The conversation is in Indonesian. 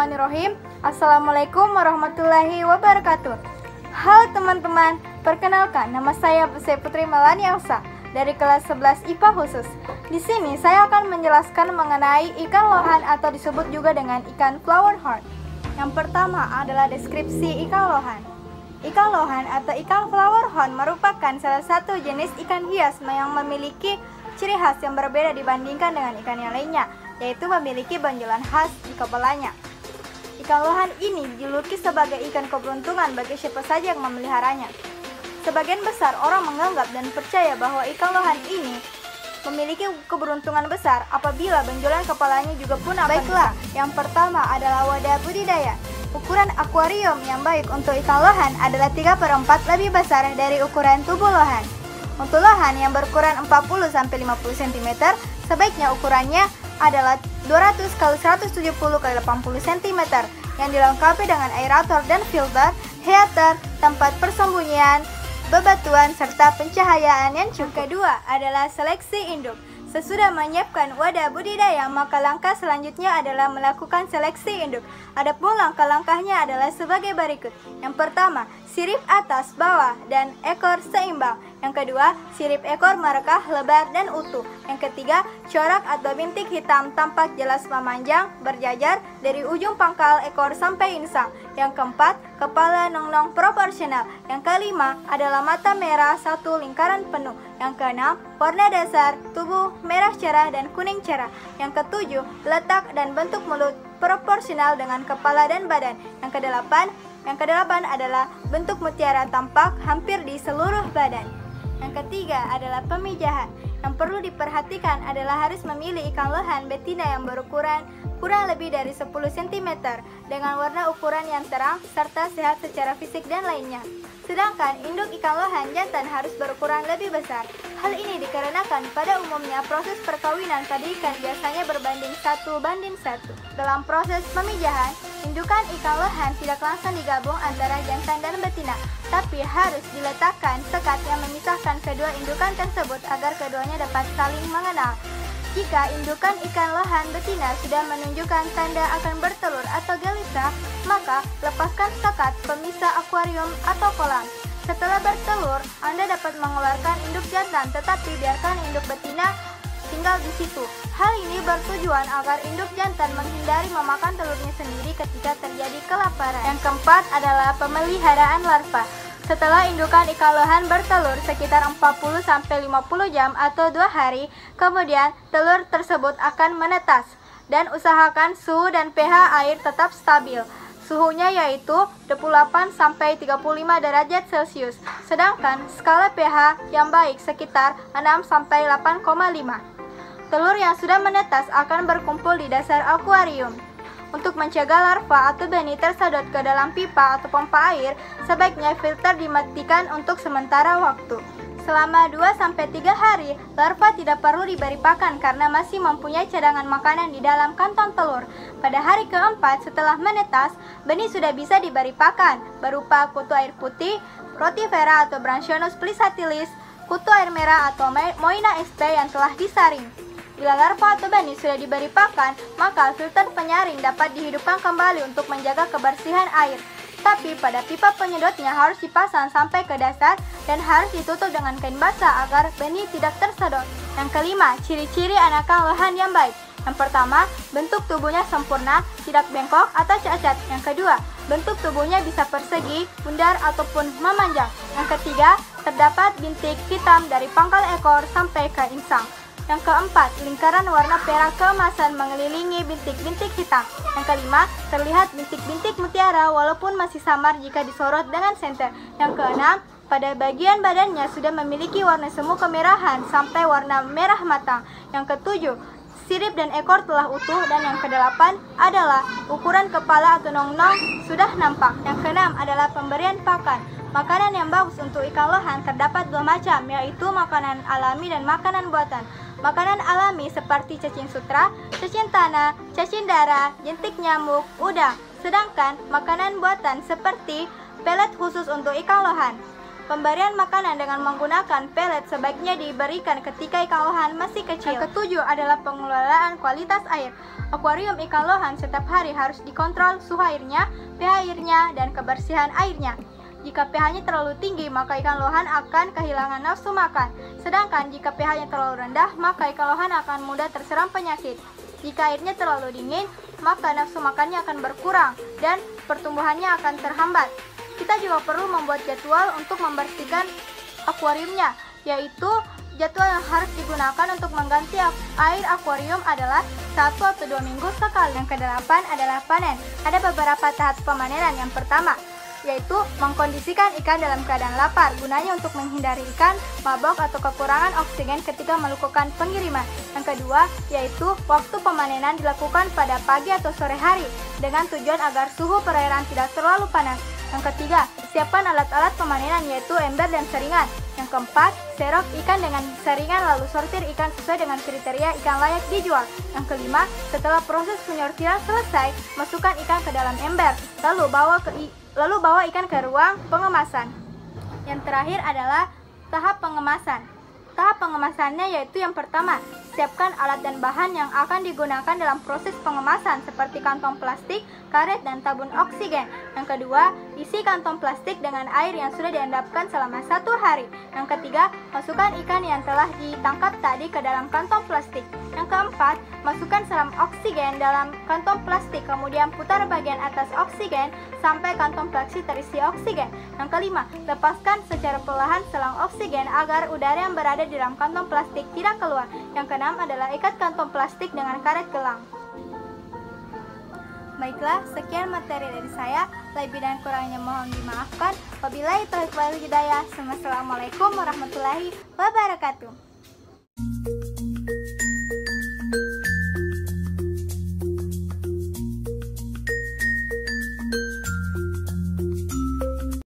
Bismillahirrahmanirrahim. Assalamualaikum warahmatullahi wabarakatuh. Halo teman-teman, perkenalkan nama saya Putri Melani Elsa dari kelas 11 IPA khusus. Di sini saya akan menjelaskan mengenai ikan lohan atau disebut juga dengan ikan flower horn. Yang pertama adalah deskripsi ikan lohan. Ikan lohan atau ikan flower horn merupakan salah satu jenis ikan hias yang memiliki ciri khas yang berbeda dibandingkan dengan ikan yang lainnya, yaitu memiliki benjolan khas di kepalanya. Ikan lohan ini dijuluki sebagai ikan keberuntungan bagi siapa saja yang memeliharanya. Sebagian besar orang menganggap dan percaya bahwa ikan lohan ini memiliki keberuntungan besar apabila benjolan kepalanya juga punah. Baiklah, yang pertama adalah wadah budidaya. Ukuran akuarium yang baik untuk ikan lohan adalah 3/4 lebih besar dari ukuran tubuh lohan. Untuk lohan yang berukuran 40-50 cm, sebaiknya ukurannya adalah 200 x 170 x 80 cm yang dilengkapi dengan aerator dan filter, heater, tempat persembunyian, bebatuan, serta pencahayaan yang cukup. Kedua adalah seleksi induk. Sesudah menyiapkan wadah budidaya, maka langkah selanjutnya adalah melakukan seleksi induk. Adapun langkah-langkahnya adalah sebagai berikut. Yang pertama, sirip atas, bawah, dan ekor seimbang. Yang kedua, sirip ekor merekah, lebar, dan utuh. Yang ketiga, corak atau bintik hitam tampak jelas memanjang, berjajar dari ujung pangkal ekor sampai insang. Yang keempat, kepala nong-nong proporsional. Yang kelima adalah mata merah satu lingkaran penuh. Yang keenam, warna dasar tubuh merah cerah dan kuning cerah. Yang ketujuh, letak dan bentuk mulut proporsional dengan kepala dan badan. Yang kedelapan adalah bentuk mutiara tampak hampir di seluruh badan. Yang ketiga adalah pemijahan. Yang perlu diperhatikan adalah harus memilih ikan lohan betina yang berukuran kurang lebih dari 10 cm dengan warna ukuran yang terang serta sehat secara fisik dan lainnya. Sedangkan induk ikan lohan jantan harus berukuran lebih besar. Hal ini dikarenakan pada umumnya proses perkawinan pada ikan biasanya berbanding 1:1. Dalam proses pemijahan, indukan ikan lohan tidak langsung digabung antara jantan dan betina, tapi harus diletakkan sekat yang memisahkan kedua indukan tersebut agar keduanya dapat saling mengenal. Jika indukan ikan lohan betina sudah menunjukkan tanda akan bertelur atau gelisah, maka lepaskan sekat pemisah akuarium atau kolam. Setelah bertelur, Anda dapat mengeluarkan induk jantan, tetapi biarkan induk betina tinggal di situ. Hal ini bertujuan agar induk jantan menghindari memakan telurnya sendiri ketika terjadi kelaparan. Yang keempat adalah pemeliharaan larva. Setelah indukan ikan lohan bertelur sekitar 40-50 jam atau 2 hari, kemudian telur tersebut akan menetas. Dan usahakan suhu dan pH air tetap stabil. Suhunya yaitu 28-35 derajat Celcius, sedangkan skala pH yang baik sekitar 6-8,5. Telur yang sudah menetas akan berkumpul di dasar akuarium. Untuk mencegah larva atau benih tersedot ke dalam pipa atau pompa air, sebaiknya filter dimatikan untuk sementara waktu. Selama 2-3 hari, larva tidak perlu diberi pakan karena masih mempunyai cadangan makanan di dalam kantong telur. Pada hari keempat setelah menetas, benih sudah bisa diberi pakan berupa kutu air putih, rotifera atau Branchnionops plisatilis, kutu air merah atau Moina sp yang telah disaring. Bila larva atau benih sudah diberi pakan, maka filter penyaring dapat dihidupkan kembali untuk menjaga kebersihan air. Tapi pada pipa penyedotnya harus dipasang sampai ke dasar dan harus ditutup dengan kain basah agar benih tidak tersedot. Yang kelima, ciri-ciri anakan lohan yang baik. Yang pertama, bentuk tubuhnya sempurna, tidak bengkok atau cacat. Yang kedua, bentuk tubuhnya bisa persegi, bundar ataupun memanjang. Yang ketiga, terdapat bintik hitam dari pangkal ekor sampai ke insang. Yang keempat, lingkaran warna perak keemasan mengelilingi bintik-bintik hitam. Yang kelima, terlihat bintik-bintik mutiara walaupun masih samar jika disorot dengan senter. Yang keenam, pada bagian badannya sudah memiliki warna semu kemerahan sampai warna merah matang. Yang ketujuh, sirip dan ekor telah utuh. Dan yang kedelapan adalah ukuran kepala atau nong-nong sudah nampak. Yang keenam adalah pemberian pakan. Makanan yang bagus untuk ikan lohan terdapat 2 macam, yaitu makanan alami dan makanan buatan. Makanan alami seperti cacing sutra, cacing tanah, cacing darah, jentik nyamuk, udang. Sedangkan makanan buatan seperti pelet khusus untuk ikan lohan. Pemberian makanan dengan menggunakan pelet sebaiknya diberikan ketika ikan lohan masih kecil. Yang ketujuh adalah pengelolaan kualitas air. Akuarium ikan lohan setiap hari harus dikontrol suhu airnya, pH airnya, dan kebersihan airnya. Jika pH-nya terlalu tinggi, maka ikan lohan akan kehilangan nafsu makan. Sedangkan jika pH-nya terlalu rendah, maka ikan lohan akan mudah terserang penyakit. Jika airnya terlalu dingin, maka nafsu makannya akan berkurang dan pertumbuhannya akan terhambat. Kita juga perlu membuat jadwal untuk membersihkan akuariumnya, yaitu jadwal yang harus digunakan untuk mengganti air akuarium adalah 1 atau 2 minggu sekali. Yang kedelapan adalah panen. Ada beberapa tahap pemanenan. Yang pertama, yaitu mengkondisikan ikan dalam keadaan lapar, gunanya untuk menghindari ikan mabok atau kekurangan oksigen ketika melakukan pengiriman. Yang kedua, yaitu waktu pemanenan dilakukan pada pagi atau sore hari dengan tujuan agar suhu perairan tidak terlalu panas. Yang ketiga, siapkan alat-alat pemanenan yaitu ember dan saringan. Yang keempat, serok ikan dengan saringan lalu sortir ikan sesuai dengan kriteria ikan layak dijual. Yang kelima, setelah proses penyortiran selesai, masukkan ikan ke dalam ember, lalu bawa ikan ke ruang pengemasan. Yang terakhir adalah tahap pengemasan. Tahap pengemasannya yaitu yang pertama, siapkan alat dan bahan yang akan digunakan dalam proses pengemasan seperti kantong plastik, karet, dan tabung oksigen. Yang kedua, isi kantong plastik dengan air yang sudah diendapkan selama 1 hari. Yang ketiga, masukkan ikan yang telah ditangkap tadi ke dalam kantong plastik. Yang keempat, masukkan selang oksigen dalam kantong plastik, kemudian putar bagian atas oksigen sampai kantong plastik terisi oksigen. Yang kelima, lepaskan secara perlahan selang oksigen agar udara yang berada di dalam kantong plastik tidak keluar. Yang keenam adalah ikat kantong plastik dengan karet gelang. Baiklah, sekian materi dari saya. Lebih dan kurangnya mohon dimaafkan. Wabillahi taufiq wal hidayah. Wassalamualaikum warahmatullahi wabarakatuh.